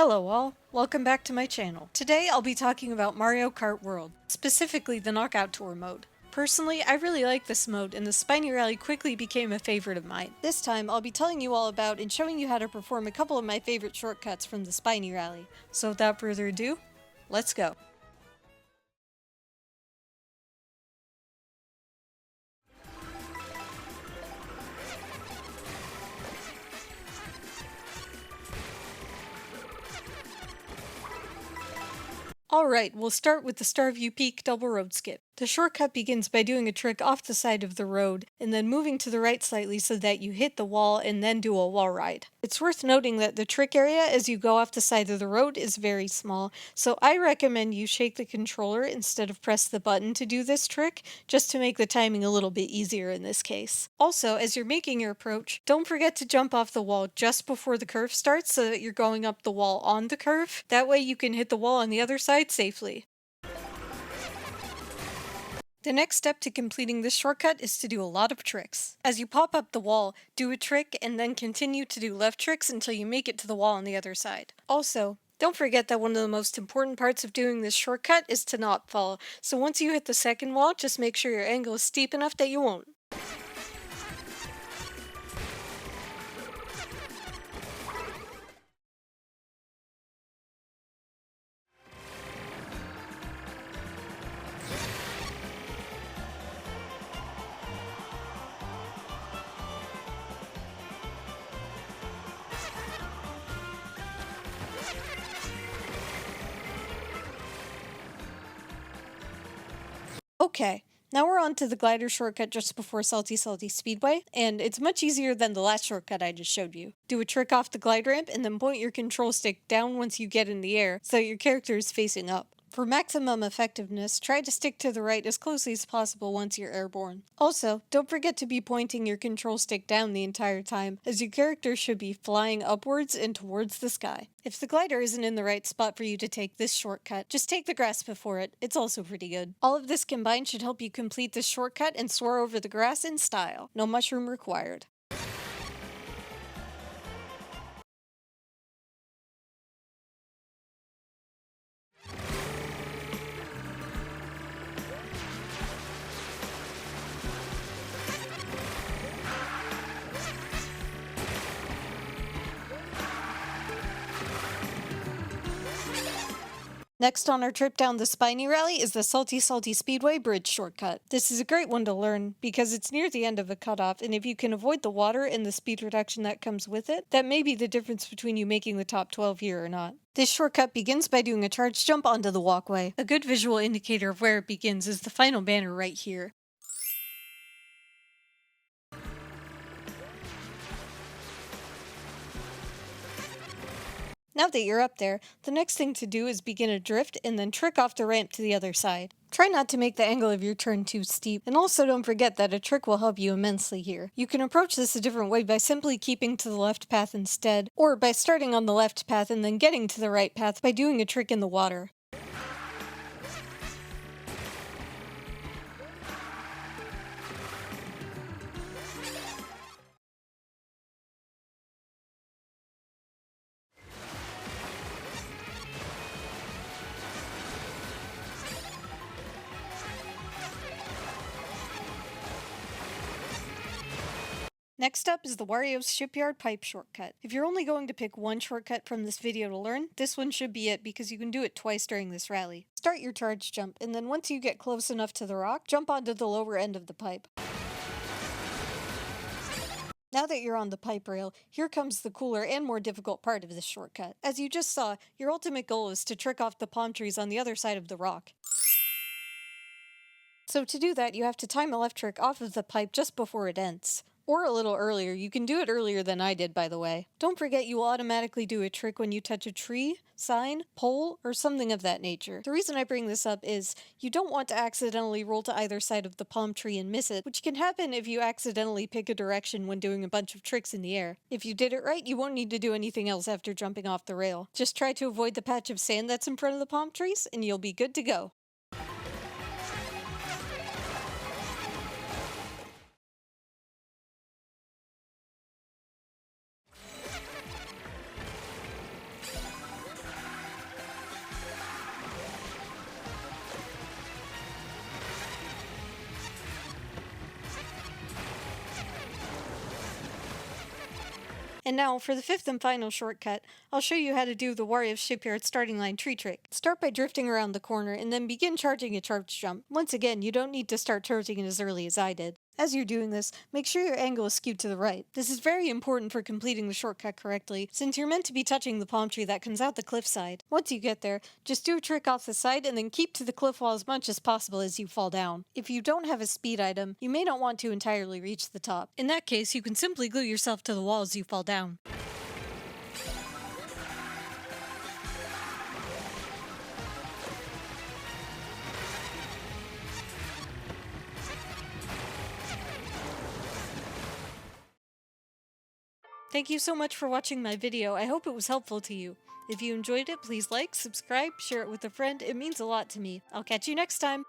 Hello all, welcome back to my channel. Today I'll be talking about Mario Kart World, specifically the Knockout Tour mode. Personally, I really like this mode and the Spiny Rally quickly became a favorite of mine. This time I'll be telling you all about and showing you how to perform a couple of my favorite shortcuts from the Spiny Rally. So without further ado, let's go. Alright, we'll start with the Starview Peak double road skip. The shortcut begins by doing a trick off the side of the road, and then moving to the right slightly so that you hit the wall and then do a wall ride. It's worth noting that the trick area as you go off the side of the road is very small, so I recommend you shake the controller instead of press the button to do this trick, just to make the timing a little bit easier in this case. Also, as you're making your approach, don't forget to jump off the wall just before the curve starts so that you're going up the wall on the curve. That way you can hit the wall on the other side safely. The next step to completing this shortcut is to do a lot of tricks. As you pop up the wall, do a trick and then continue to do left tricks until you make it to the wall on the other side. Also, don't forget that one of the most important parts of doing this shortcut is to not fall, so once you hit the second wall, just make sure your angle is steep enough that you won't. Okay, now we're on to the glider shortcut just before Salty Speedway, and it's much easier than the last shortcut I just showed you. Do a trick off the glide ramp and then point your control stick down once you get in the air so that your character is facing up. For maximum effectiveness, try to stick to the right as closely as possible once you're airborne. Also, don't forget to be pointing your control stick down the entire time, as your character should be flying upwards and towards the sky. If the glider isn't in the right spot for you to take this shortcut, just take the grass before it. It's also pretty good. All of this combined should help you complete this shortcut and soar over the grass in style. No mushroom required. Next on our trip down the Spiny Rally is the Salty Speedway bridge shortcut. This is a great one to learn because it's near the end of a cutoff, and if you can avoid the water and the speed reduction that comes with it, that may be the difference between you making the top 12 here or not. This shortcut begins by doing a charge jump onto the walkway. A good visual indicator of where it begins is the final banner right here. Now that you're up there, the next thing to do is begin a drift and then trick off the ramp to the other side. Try not to make the angle of your turn too steep, and also don't forget that a trick will help you immensely here. You can approach this a different way by simply keeping to the left path instead, or by starting on the left path and then getting to the right path by doing a trick in the water. Next up is the Wario's Shipyard pipe shortcut. If you're only going to pick one shortcut from this video to learn, this one should be it because you can do it twice during this rally. Start your charge jump, and then once you get close enough to the rock, jump onto the lower end of the pipe. Now that you're on the pipe rail, here comes the cooler and more difficult part of this shortcut. As you just saw, your ultimate goal is to trick off the palm trees on the other side of the rock. So to do that, you have to time a left trick off of the pipe just before it ends. Or a little earlier. You can do it earlier than I did, by the way. Don't forget you will automatically do a trick when you touch a tree, sign, pole, or something of that nature. The reason I bring this up is you don't want to accidentally roll to either side of the palm tree and miss it, which can happen if you accidentally pick a direction when doing a bunch of tricks in the air. If you did it right, you won't need to do anything else after jumping off the rail. Just try to avoid the patch of sand that's in front of the palm trees, and you'll be good to go. And now, for the fifth and final shortcut, I'll show you how to do the Wario Shipyard starting line tree trick. Start by drifting around the corner and then begin charging a charge jump. Once again, you don't need to start charging as early as I did. As you're doing this, make sure your angle is skewed to the right. This is very important for completing the shortcut correctly, since you're meant to be touching the palm tree that comes out the cliffside. Once you get there, just do a trick off the side and then keep to the cliff wall as much as possible as you fall down. If you don't have a speed item, you may not want to entirely reach the top. In that case, you can simply glue yourself to the wall as you fall down. Thank you so much for watching my video. I hope it was helpful to you. If you enjoyed it, please like, subscribe, share it with a friend. It means a lot to me. I'll catch you next time.